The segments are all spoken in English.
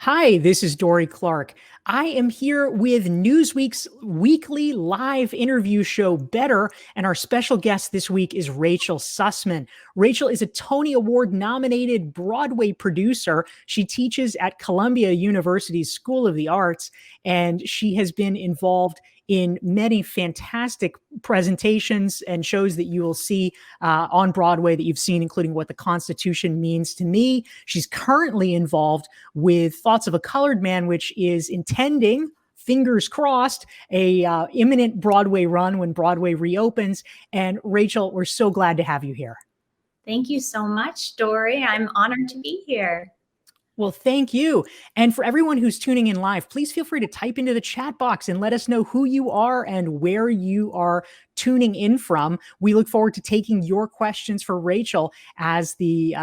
Hi, this is Dorie Clark. I am here with Newsweek's weekly live interview show, Better, and our special guest this week is Rachel Sussman. Rachel is a Tony Award nominated Broadway producer. She teaches at Columbia University's School of the Arts, and she has been involved in many fantastic presentations and shows that you will see on Broadway that you've seen, including What the Constitution Means to Me. She's currently involved with Thoughts of a Colored Man, which is intending, fingers crossed, a imminent Broadway run when Broadway reopens. And Rachel, we're so glad to have you here. Thank you so much, Dorie. I'm honored to be here. Well, thank you. And for everyone who's tuning in live, please feel free to type into the chat box and let us know who you are and where you are tuning in from. We look forward to taking your questions for Rachel as the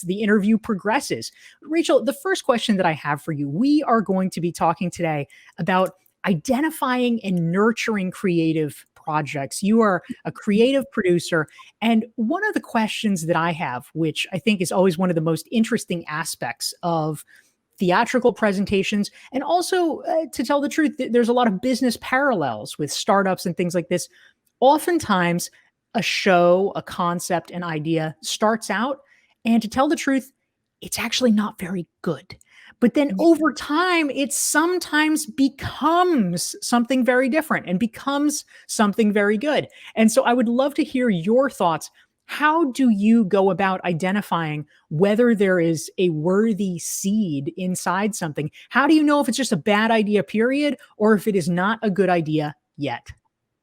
interview progresses. Rachel, the first question that I have for you, we are going to be talking today about identifying and nurturing creative projects. You are a creative producer. And one of the questions that I have, which I think is always one of the most interesting aspects of theatrical presentations, and also to tell the truth, there's a lot of business parallels with startups and things like this. Oftentimes, a show, a concept, an idea starts out, and to tell the truth, it's actually not very good. But then over time, it sometimes becomes something very different and becomes something very good. And so I would love to hear your thoughts. How do you go about identifying whether there is a worthy seed inside something? How do you know if it's just a bad idea, period, or if it is not a good idea yet?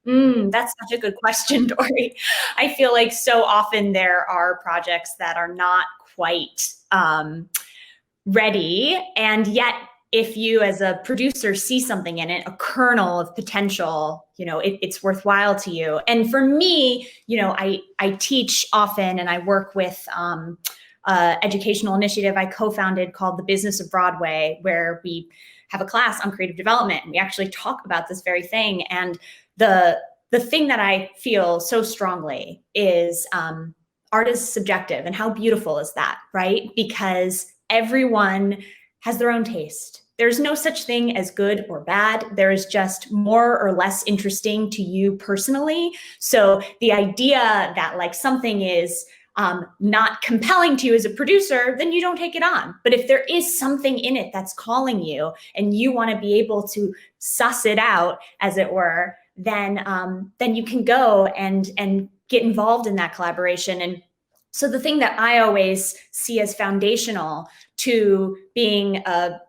That's such a good question, Dorie. I feel like so often there are projects that are not quite ready. And yet, if you as a producer see something in it, a kernel of potential, it's worthwhile to you. And for me, I teach often and I work with educational initiative I co-founded called The Business of Broadway, where we have a class on creative development. And we actually talk about this very thing. And the thing that I feel so strongly is art is subjective. And how beautiful is that, right? Because everyone has their own taste. There's no such thing as good or bad. There is just more or less interesting to you personally. So the idea that something is not compelling to you as a producer, then you don't take it on. But if there is something in it that's calling you and you want to be able to suss it out, as it were, then you can go and get involved in that collaboration. And so the thing that I always see as foundational to being a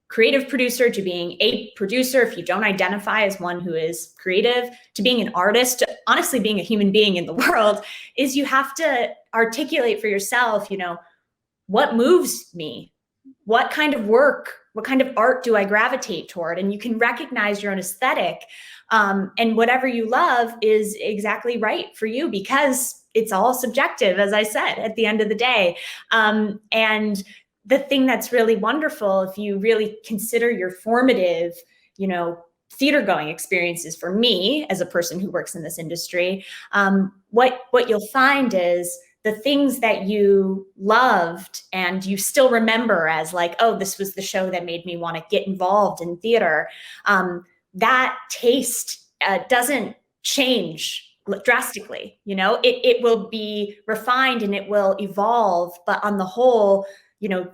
creative producer, to being a producer, if you don't identify as one who is creative, to being an artist, to honestly being a human being in the world, is you have to articulate for yourself, what moves me? What kind of work, what kind of art do I gravitate toward? And you can recognize your own aesthetic. And whatever you love is exactly right for you, because it's all subjective, as I said, at the end of the day. And the thing that's really wonderful, if you really consider your formative, theater going experiences, for me as a person who works in this industry, what you'll find is the things that you loved and you still remember as oh, this was the show that made me want to get involved in theater. That taste doesn't change drastically. It will be refined and it will evolve, but on the whole,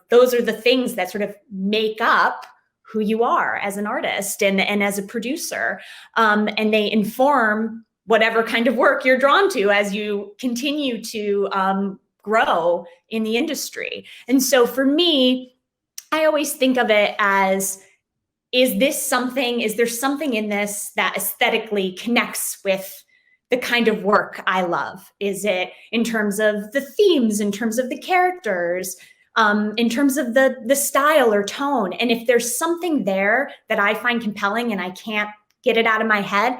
those are the things that sort of make up who you are as an artist and as a producer. And they inform whatever kind of work you're drawn to as you continue to grow in the industry. And so for me, I always think of it as, is there something in this that aesthetically connects with the kind of work I love? Is it in terms of the themes, in terms of the characters, in terms of the style or tone? And if there's something there that I find compelling and I can't get it out of my head,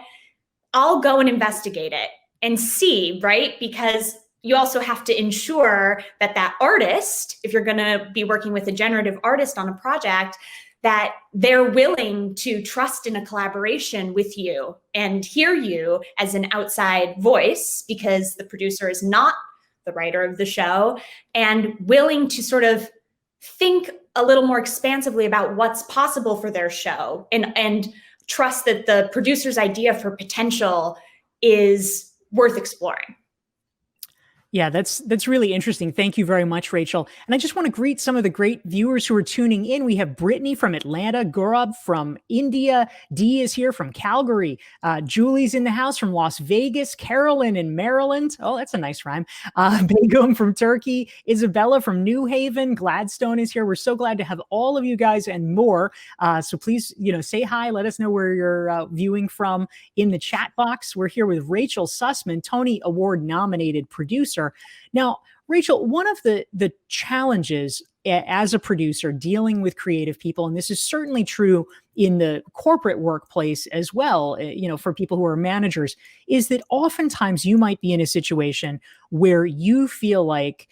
I'll go and investigate it and see, right? Because you also have to ensure that artist, if you're going to be working with a generative artist on a project, that they're willing to trust in a collaboration with you and hear you as an outside voice, because the producer is not the writer of the show, and willing to sort of think a little more expansively about what's possible for their show, and trust that the producer's idea for potential is worth exploring. Yeah, that's really interesting. Thank you very much, Rachel. And I just want to greet some of the great viewers who are tuning in. We have Brittany from Atlanta, Gaurav from India, Dee is here from Calgary, Julie's in the house from Las Vegas, Carolyn in Maryland. Oh, that's a nice rhyme. Begum from Turkey, Isabella from New Haven, Gladstone is here. We're so glad to have all of you guys and more. So please, say hi. Let us know where you're viewing from in the chat box. We're here with Rachel Sussman, Tony Award nominated producer. Now, Rachel, one of the challenges as a producer dealing with creative people, and this is certainly true in the corporate workplace as well, for people who are managers, is that oftentimes you might be in a situation where you feel like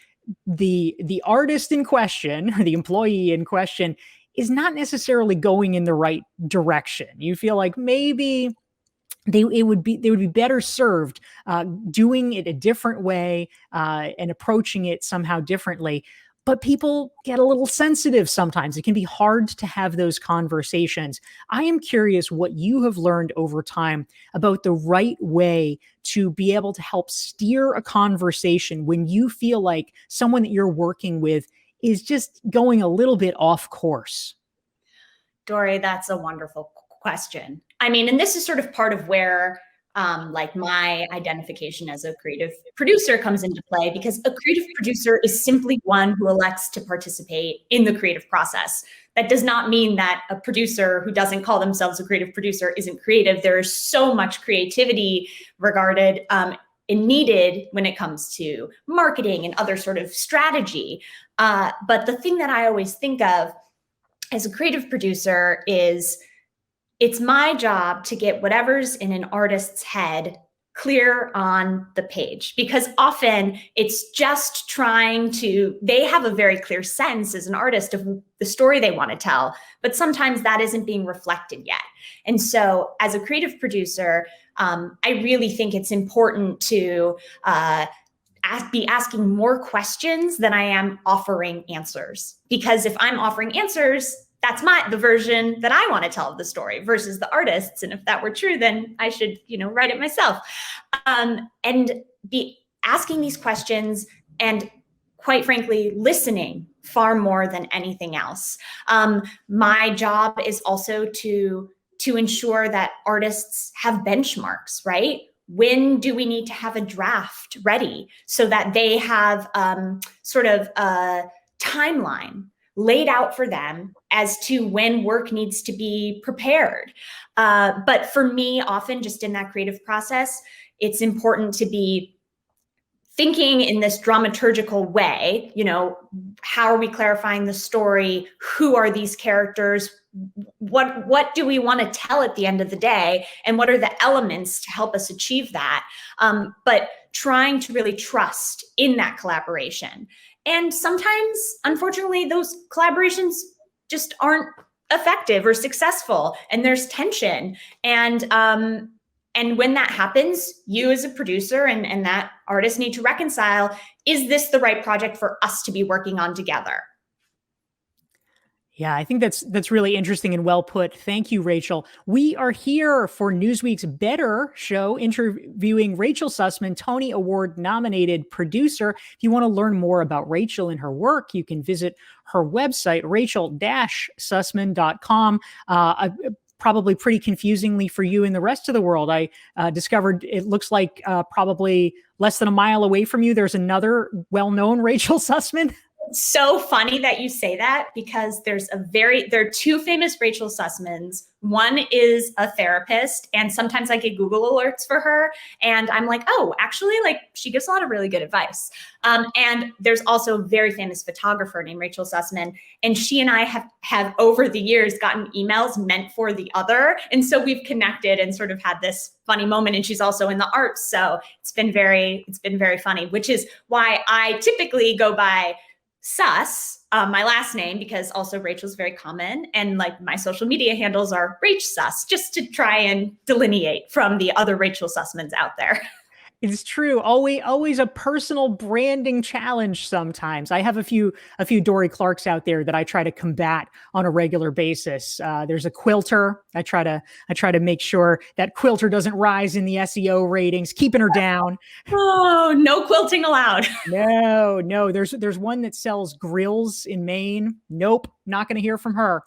the artist in question, or the employee in question, is not necessarily going in the right direction. You feel like maybe they would be better served doing it a different way and approaching it somehow differently. But people get a little sensitive sometimes. It can be hard to have those conversations. I am curious what you have learned over time about the right way to be able to help steer a conversation when you feel like someone that you're working with is just going a little bit off course. Dorie, that's a wonderful question. I mean, and this is sort of part of where my identification as a creative producer comes into play, because a creative producer is simply one who elects to participate in the creative process. That does not mean that a producer who doesn't call themselves a creative producer isn't creative. There is so much creativity regarded and needed when it comes to marketing and other sort of strategy. But the thing that I always think of as a creative producer is it's my job to get whatever's in an artist's head clear on the page, because often it's just they have a very clear sense as an artist of the story they want to tell, but sometimes that isn't being reflected yet. And so as a creative producer, I really think it's important to be asking more questions than I am offering answers, because if I'm offering answers, that's the version that I want to tell of the story versus the artist's. And if that were true, then I should, write it myself. And be asking these questions and, quite frankly, listening far more than anything else. My job is also to ensure that artists have benchmarks, right? When do we need to have a draft ready so that they have sort of a timeline laid out for them as to when work needs to be prepared. But for me, often just in that creative process, it's important to be thinking in this dramaturgical way, how are we clarifying the story? Who are these characters? What do we want to tell at the end of the day? And what are the elements to help us achieve that? But trying to really trust in that collaboration. And sometimes, unfortunately, those collaborations just aren't effective or successful, and there's tension. And when that happens, you as a producer and that artist need to reconcile, is this the right project for us to be working on together? Yeah, I think that's really interesting and well put. Thank you, Rachel. We are here for Newsweek's Better show, interviewing Rachel Sussman, Tony Award nominated producer. If you want to learn more about Rachel and her work, you can visit her website, rachel-sussman.com. Probably pretty confusingly for you and the rest of the world, I discovered it looks like probably less than a mile away from you, there's another well-known Rachel Sussman. It's so funny that you say that, because there are two famous Rachel Sussmans. One is a therapist, and sometimes I get Google alerts for her, and I'm like, oh, actually, she gives a lot of really good advice. And there's also a very famous photographer named Rachel Sussman, and she and I have over the years gotten emails meant for the other, and so we've connected and sort of had this funny moment. And she's also in the arts, so it's been very funny, which is why I typically go by Suss, my last name, because also Rachel's very common, and my social media handles are Rach Suss, just to try and delineate from the other Rachel Sussmans out there. It's true. Always a personal branding challenge sometimes. I have a few Dorie Clarks out there that I try to combat on a regular basis. There's a quilter. I try to make sure that quilter doesn't rise in the SEO ratings, keeping her down. Oh, no quilting allowed. No, no. There's one that sells grills in Maine. Nope, not going to hear from her.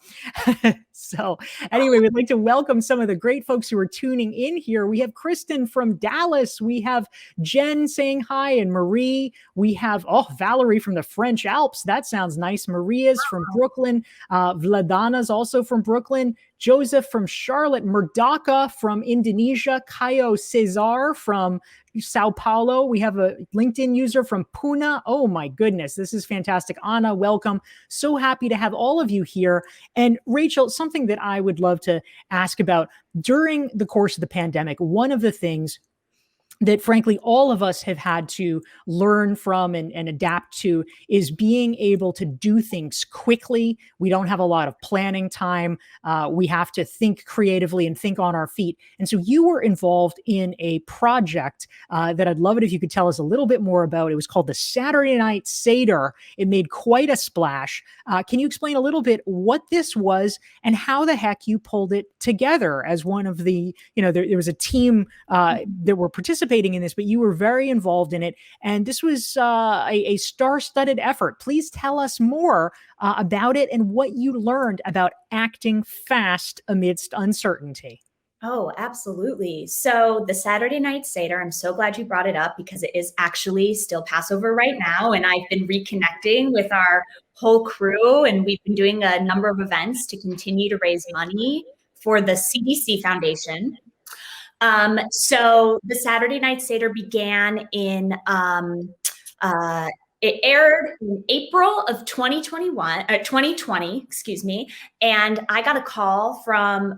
So anyway, we'd like to welcome some of the great folks who are tuning in here. We have Kristen from Dallas. We have Jen saying hi, and Marie. We have Valerie from the French Alps. That sounds nice. Maria's from Brooklyn. Vladana's also from Brooklyn. Joseph from Charlotte. Murdaka from Indonesia. Kayo Cesar from Sao Paulo. We have a LinkedIn user from Pune. Oh my goodness, this is fantastic. Anna, welcome. So happy to have all of you here. And Rachel, something that I would love to ask about during the course of the pandemic, one of the things that frankly all of us have had to learn from and adapt to is being able to do things quickly. We don't have a lot of planning time. We have to think creatively and think on our feet. And so you were involved in a project that I'd love it if you could tell us a little bit more about. It was called the Saturday Night Seder. It made quite a splash. Can you explain a little bit what this was and how the heck you pulled it together as one of the, there was a team that were participating in this, but you were very involved in it. And this was a star-studded effort. Please tell us more about it and what you learned about acting fast amidst uncertainty. Oh, absolutely. So the Saturday Night Seder, I'm so glad you brought it up because it is actually still Passover right now. And I've been reconnecting with our whole crew, and we've been doing a number of events to continue to raise money for the CDC Foundation. So the Saturday Night Seder began it aired in April of 2020, excuse me. And I got a call from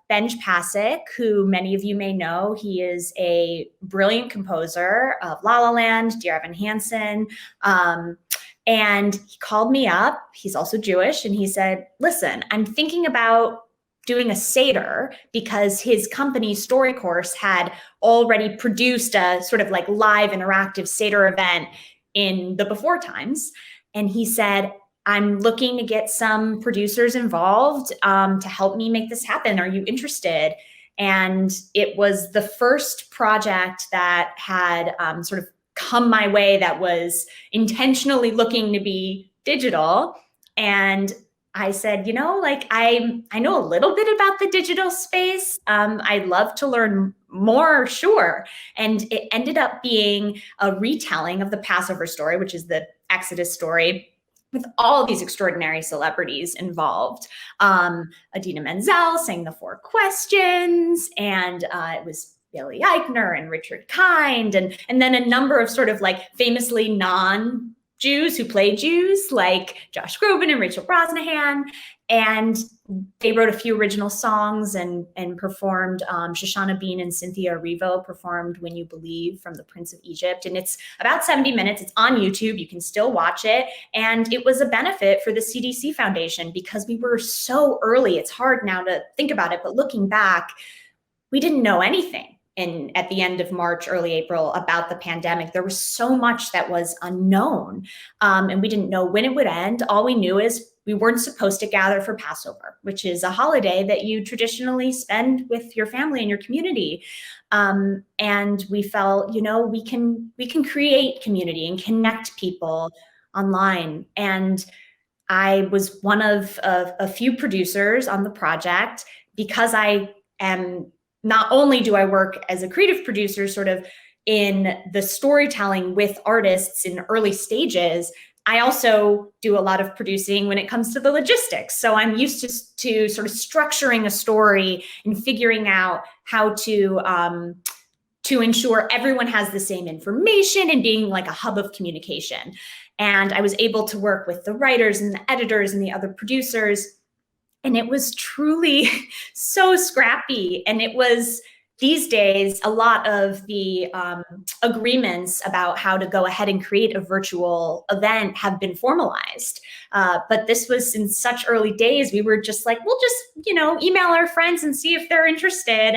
Benj Pasek, who many of you may know. He is a brilliant composer of La La Land, Dear Evan Hansen. And he called me up. He's also Jewish. And he said, listen, I'm thinking about doing a Seder because his company Story Course had already produced a sort of like live interactive Seder event in the before times. And he said, I'm looking to get some producers involved to help me make this happen. Are you interested? And it was the first project that had sort of come my way that was intentionally looking to be digital. And I said, I know a little bit about the digital space. I'd love to learn more, sure. And it ended up being a retelling of the Passover story, which is the Exodus story, with all these extraordinary celebrities involved. Adina Menzel sang the 4 questions, and it was Billy Eichner and Richard Kind, and then a number of sort of like famously non-Jews who play Jews, like Josh Groban and Rachel Brosnahan. And they wrote a few original songs and performed. Shoshana Bean and Cynthia Erivo performed When You Believe from The Prince of Egypt. And it's about 70 minutes. It's on YouTube. You can still watch it. And it was a benefit for the CDC Foundation because we were so early. It's hard now to think about it, but looking back, we didn't know anything at the end of March, early April about the pandemic. There was so much that was unknown, and we didn't know when it would end. All we knew is we weren't supposed to gather for Passover, which is a holiday that you traditionally spend with your family and your community. And we felt, we can create community and connect people online. And I was one of a few producers on the project because I am. Not only do I work as a creative producer sort of in the storytelling with artists in early stages, I also do a lot of producing when it comes to the logistics. So I'm used to sort of structuring a story and figuring out how to ensure everyone has the same information and being like a hub of communication. And I was able to work with the writers and the editors and the other producers. And it was truly so scrappy. And it was these days, a lot of the agreements about how to go ahead and create a virtual event have been formalized. But this was in such early days. We were just like, we'll just, email our friends and see if they're interested.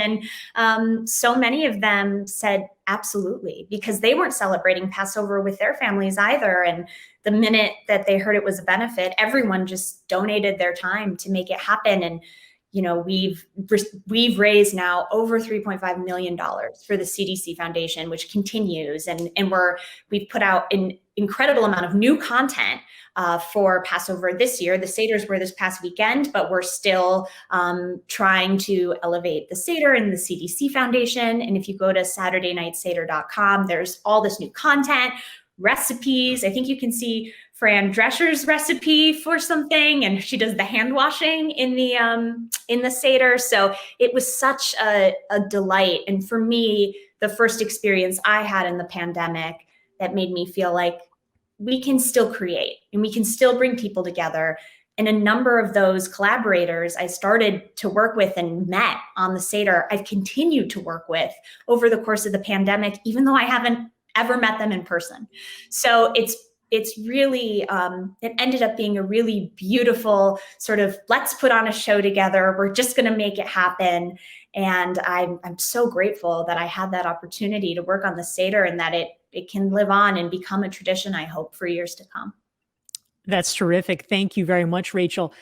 And so many of them said, absolutely, because they weren't celebrating Passover with their families either. And the minute that they heard it was a benefit, everyone just donated their time to make it happen. And we've raised now over $3.5 million for the CDC Foundation, which continues, and we've put out an incredible amount of new content for Passover this year. The Seders were this past weekend, but we're still trying to elevate the Seder and the CDC Foundation. And if you go to SaturdayNightSeder.com, there's all this new content, recipes. I think you can see Fran Drescher's recipe for something, and she does the hand washing in the Seder. So it was such a delight. And for me, the first experience I had in the pandemic that made me feel like we can still create and we can still bring people together. And a number of those collaborators I started to work with and met on the Seder, I've continued to work with over the course of the pandemic, even though I haven't ever met them in person. So it's really, it ended up being a really beautiful sort of, let's put on a show together. We're just going to make it happen. And I'm so grateful that I had that opportunity to work on the Seder, and that it can live on and become a tradition, I hope, for years to come. That's terrific. Thank you very much, Rachel.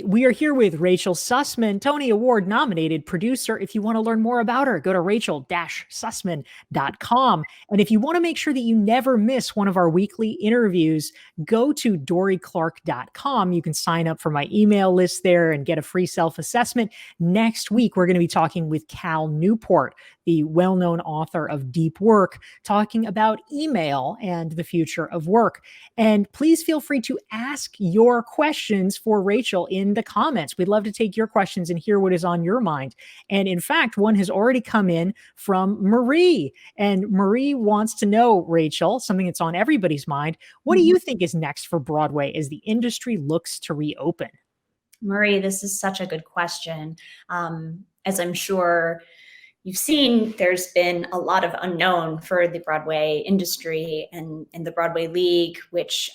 We are here with Rachel Sussman, Tony Award nominated producer. If you want to learn more about her, go to rachel-sussman.com. And if you want to make sure that you never miss one of our weekly interviews, go to dorieclark.com. You can sign up for my email list there and get a free self-assessment. Next week, we're going to be talking with Cal Newport, the well-known author of Deep Work, talking about email and the future of work. And please feel free to ask your questions for Rachel in the comments. We'd love to take your questions and hear what is on your mind. And in fact, one has already come in from Marie. And Marie wants to know, Rachel, something that's on everybody's mind. What do you think is next for Broadway as the industry looks to reopen? Marie, this is such a good question. As I'm sure you've seen, there's been a lot of unknown for the Broadway industry and the Broadway League, which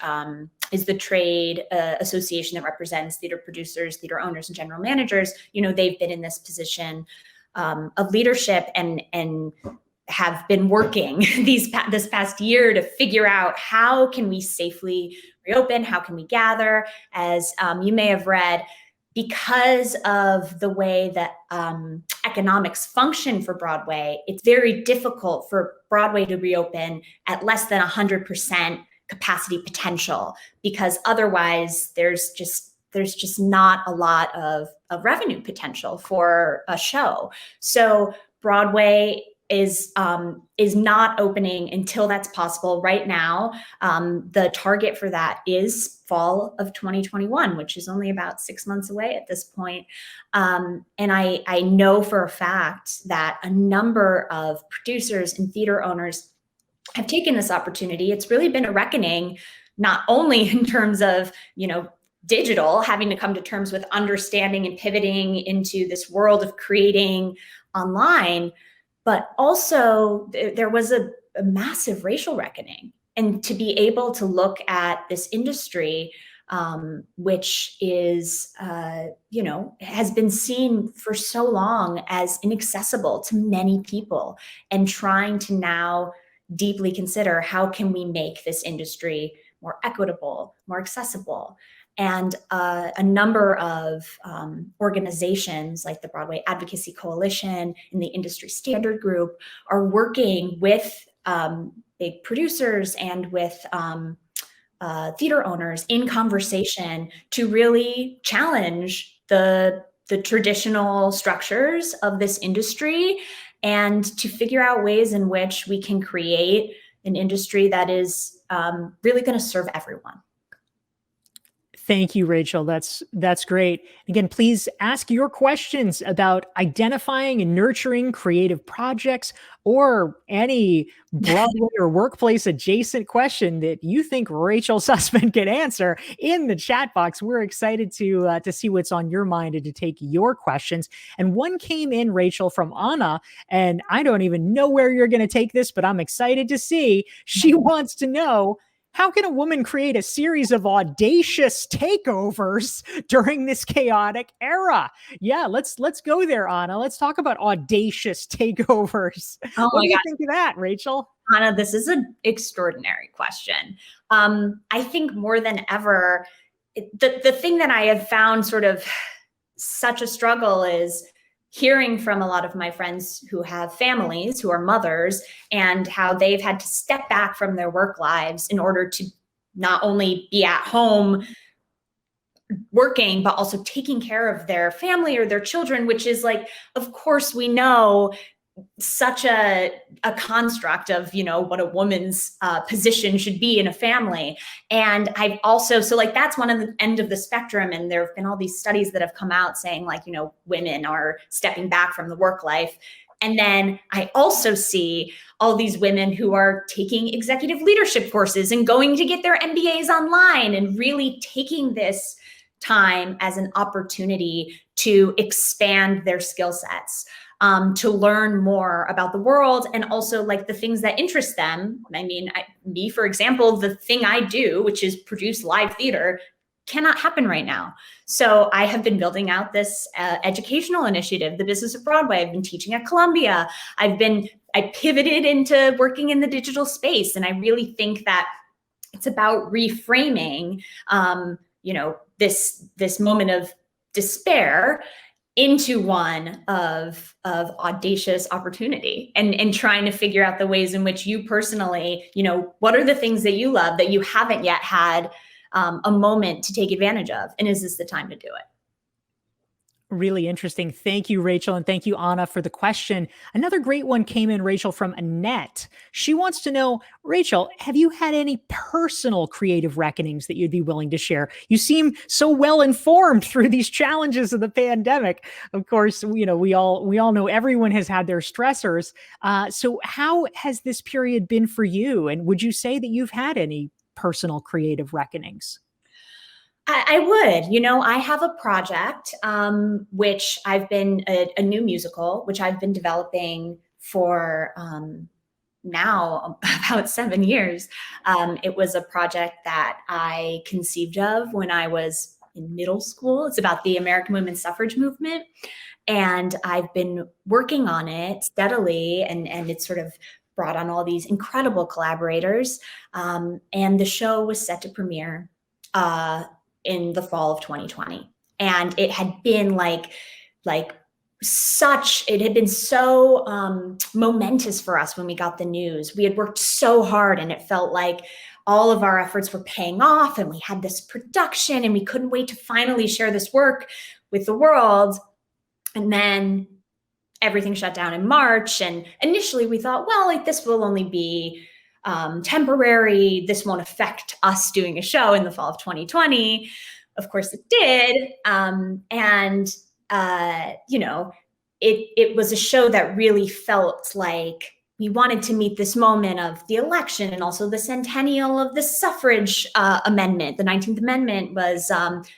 is the trade association that represents theater producers, theater owners, and general managers. They've been in this position of leadership and have been working this past year to figure out how can we safely reopen, how can we gather. As you may have read, because of the way that economics function for Broadway, it's very difficult for Broadway to reopen at less than 100% capacity potential, because otherwise there's just not a lot of revenue potential for a show. So Broadway is not opening until that's possible. Right now, the target for that is fall of 2021, which is only about 6 months away at this point. And I know for a fact that a number of producers and theater owners have taken this opportunity. It's really been a reckoning, not only in terms of, digital, having to come to terms with understanding and pivoting into this world of creating online, but also there was a massive racial reckoning. And to be able to look at this industry, which is, has been seen for so long as inaccessible to many people, and trying to now deeply consider how can we make this industry more equitable, more accessible. And a number of organizations like the Broadway Advocacy Coalition and the Industry Standard Group are working with big producers and with theater owners in conversation to really challenge the traditional structures of this industry, and to figure out ways in which we can create an industry that is really going to serve everyone. Thank you, Rachel. That's great. Again, please ask your questions about identifying and nurturing creative projects or any Broadway or workplace adjacent question that you think Rachel Sussman can answer in the chat box. We're excited to see what's on your mind and to take your questions. And one came in, Rachel, from Anna, and I don't even know where you're going to take this, but I'm excited to see. She wants to know, how can a woman create a series of audacious takeovers during this chaotic era? Yeah, let's go there, Anna. Let's talk about audacious takeovers. Oh What my do you God. think of that, Rachel? Anna, this is an extraordinary question. I think more than ever, the thing that I have found sort of such a struggle is hearing from a lot of my friends who have families, who are mothers, and how they've had to step back from their work lives in order to not only be at home working, but also taking care of their family or their children, which is like, of course, we know such a construct of, you know, what a woman's position should be in a family. And I've also, so like, that's one of the end of the spectrum. And there have been all these studies that have come out saying like, you know, women are stepping back from the work life. And then I also see all these women who are taking executive leadership courses and going to get their MBAs online and really taking this time as an opportunity to expand their skill sets. To learn more about the world and also like the things that interest them. I mean, me, for example, the thing I do, which is produce live theater, cannot happen right now. So I have been building out this educational initiative, the Business of Broadway. I've been teaching at Columbia. I pivoted into working in the digital space. And I really think that it's about reframing, you know, this moment of despair into one of audacious opportunity and trying to figure out the ways in which you personally, you know, what are the things that you love that you haven't yet had a moment to take advantage of? And is this the time to do it? Really interesting. Thank you, Rachel. And thank you, Anna, for the question. Another great one came in, Rachel, from Annette. She wants to know, Rachel, have you had any personal creative reckonings that you'd be willing to share? You seem so well informed through these challenges of the pandemic. Of course, you know, we all know everyone has had their stressors. So how has this period been for you? And would you say that you've had any personal creative reckonings? I would, you know, I have a project, which I've been a new musical, which I've been developing for now about 7 years. It was a project that I conceived of when I was in middle school. It's about the American women's suffrage movement. And I've been working on it steadily, and it's sort of brought on all these incredible collaborators. And the show was set to premiere in the fall of 2020. And it had been it had been so momentous for us when we got the news. We had worked so hard and it felt like all of our efforts were paying off and we had this production and we couldn't wait to finally share this work with the world. And then everything shut down in March. And initially we thought, well, like this will only be temporary. This won't affect us doing a show in the fall of 2020. Of course it did. You know, it was a show that really felt like we wanted to meet this moment of the election and also the centennial of the suffrage amendment. The 19th Amendment was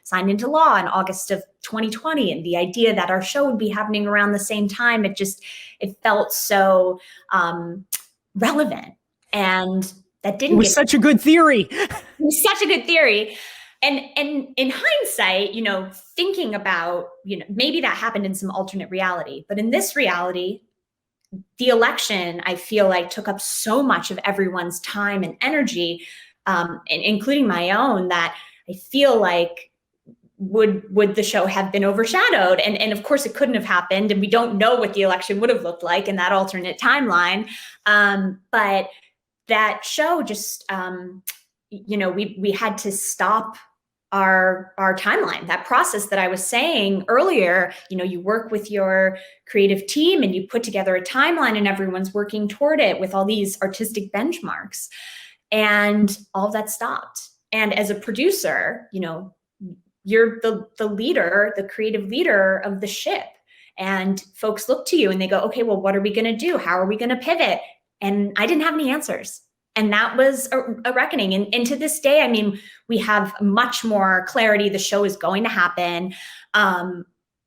signed into law in August of 2020. And the idea that our show would be happening around the same time, it felt so relevant. And that didn't. It was such a good theory. It was such a good theory. And in hindsight, you know, thinking about, you know, maybe that happened in some alternate reality, but in this reality, the election, I feel like took up so much of everyone's time and energy, and including my own, that I feel like would the show have been overshadowed? And of course it couldn't have happened. And we don't know what the election would have looked like in that alternate timeline. But that show just, you know, we had to stop our timeline, that process that I was saying earlier. You know, you work with your creative team and you put together a timeline and everyone's working toward it with all these artistic benchmarks, and all of that stopped. And as a producer, you know, you're the leader, the creative leader of the ship. And folks look to you and they go, okay, well, what are we going to do? How are we going to pivot? And I didn't have any answers. And that was a reckoning. And to this day, I mean, we have much more clarity. The show is going to happen.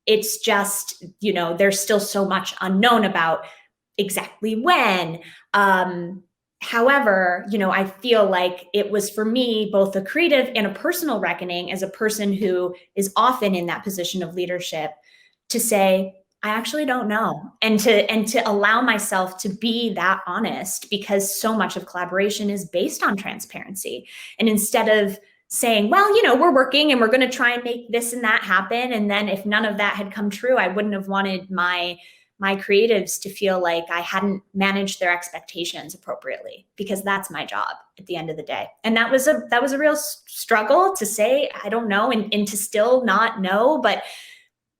It's just, there's still so much unknown about exactly when. However, I feel like it was for me both a creative and a personal reckoning as a person who is often in that position of leadership to say, I actually don't know. And to allow myself to be that honest, because so much of collaboration is based on transparency. And instead of saying, well, we're working and we're going to try and make this and that happen. And then if none of that had come true, I wouldn't have wanted my creatives to feel like I hadn't managed their expectations appropriately, because that's my job at the end of the day. And that was a real struggle to say, I don't know, and to still not know, but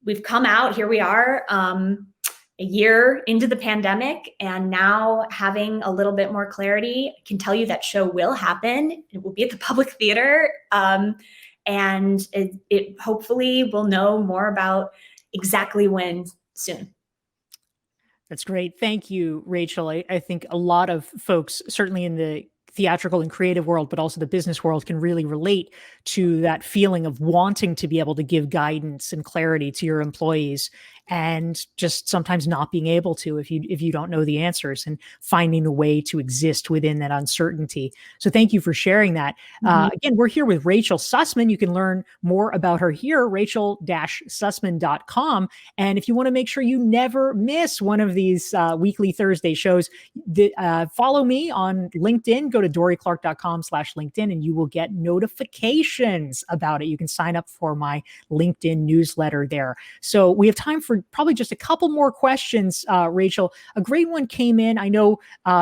we've come out, here we are, a year into the pandemic, and now having a little bit more clarity, I can tell you that show will happen. It will be at the Public Theater, and it hopefully will know more about exactly when soon. That's great. Thank you, Rachel. I think a lot of folks, certainly in the theatrical and creative world, but also the business world, can really relate to that feeling of wanting to be able to give guidance and clarity to your employees, and just sometimes not being able to if you don't know the answers, and finding a way to exist within that uncertainty. So thank you for sharing that. Again, we're here with Rachel Sussman. You can learn more about her here, rachel-sussman.com. And if you want to make sure you never miss one of these weekly Thursday shows, follow me on LinkedIn. Go to dorieclark.com/LinkedIn and you will get notifications about it. You can sign up for my LinkedIn newsletter there. So we have time for probably just a couple more questions, Rachel. A great one came in. I know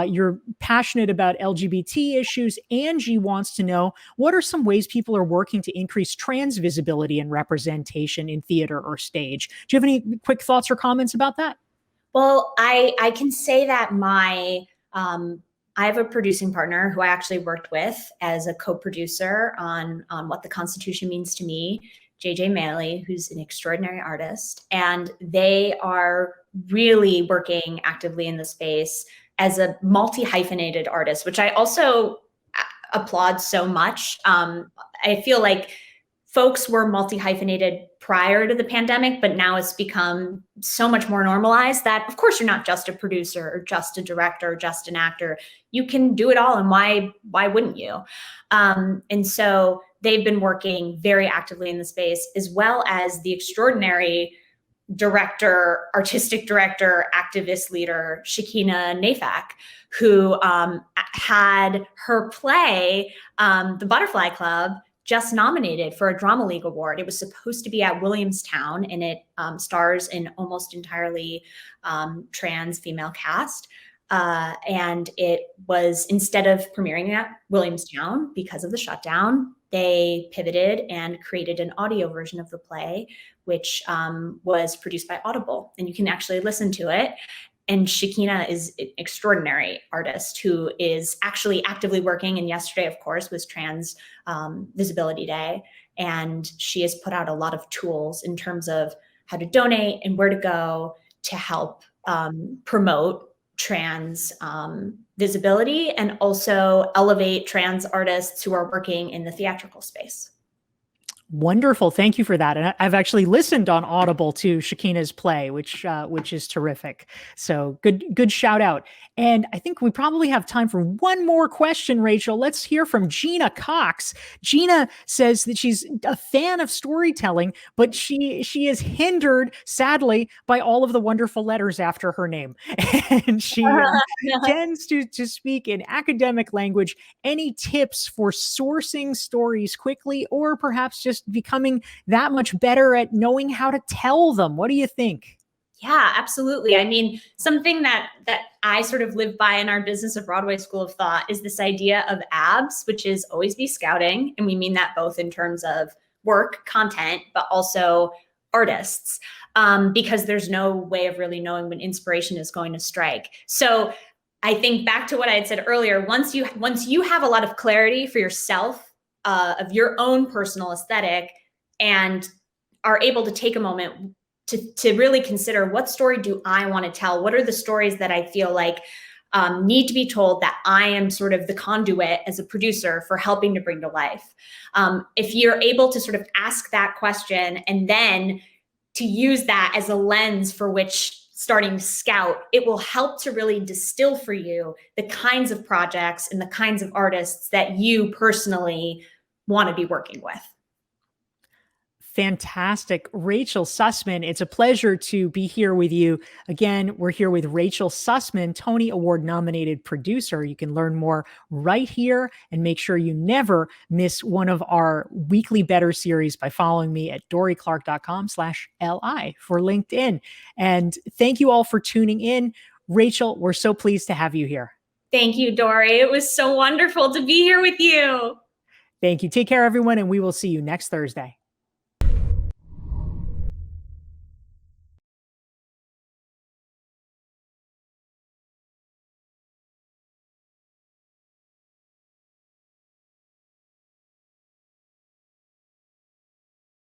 you're passionate about LGBT issues. Angie wants to know, what are some ways people are working to increase trans visibility and representation in theater or stage? Do you have any quick thoughts or comments about that? Well, I can say that I have a producing partner who I actually worked with as a co-producer on What the Constitution Means to Me, JJ Maley, who's an extraordinary artist. And they are really working actively in the space as a multi-hyphenated artist, which I also applaud so much. I feel like folks were multi-hyphenated prior to the pandemic, but now it's become so much more normalized that, of course, you're not just a producer or just a director or just an actor. You can do it all, and why wouldn't you? And so they've been working very actively in the space, as well as the extraordinary director, artistic director, activist leader, Shakina Nafak, who had her play, The Butterfly Club, just nominated for a Drama League Award. It was supposed to be at Williamstown, and it stars an almost entirely trans female cast. And it was, instead of premiering at Williamstown because of the shutdown, they pivoted and created an audio version of the play, which was produced by Audible. And you can actually listen to it. And Shakina is an extraordinary artist who is actually actively working. And yesterday, of course, was Trans Visibility Day. And she has put out a lot of tools in terms of how to donate and where to go to help promote trans visibility, and also elevate trans artists who are working in the theatrical space. Wonderful. Thank you for that. And I've actually listened on Audible to Shakina's play, which is terrific. So good shout out. And I think we probably have time for one more question, Rachel. Let's hear from Gina Cox. Gina says that she's a fan of storytelling, but she is hindered, sadly, by all of the wonderful letters after her name. And she tends to speak in academic language. Any tips for sourcing stories quickly, or perhaps just becoming that much better at knowing how to tell them? What do you think? Yeah, absolutely. I mean, something that I sort of live by in our Business of Broadway School of Thought is this idea of ABS, which is always be scouting. And we mean that both in terms of work, content, but also artists, because there's no way of really knowing when inspiration is going to strike. So I think back to what I had said earlier, once you have a lot of clarity for yourself of your own personal aesthetic, and are able to take a moment to really consider, what story do I want to tell? What are the stories that I feel like need to be told, that I am sort of the conduit as a producer for helping to bring to life? If you're able to sort of ask that question and then to use that as a lens for which starting to scout, it will help to really distill for you the kinds of projects and the kinds of artists that you personally want to be working with. Fantastic. Rachel Sussman, it's a pleasure to be here with you. Again, we're here with Rachel Sussman, Tony Award nominated producer. You can learn more right here, and make sure you never miss one of our weekly Better series by following me at dorieclark.com/LI for LinkedIn. And thank you all for tuning in. Rachel, we're so pleased to have you here. Thank you, Dorie. It was so wonderful to be here with you. Thank you. Take care, everyone, and we will see you next Thursday.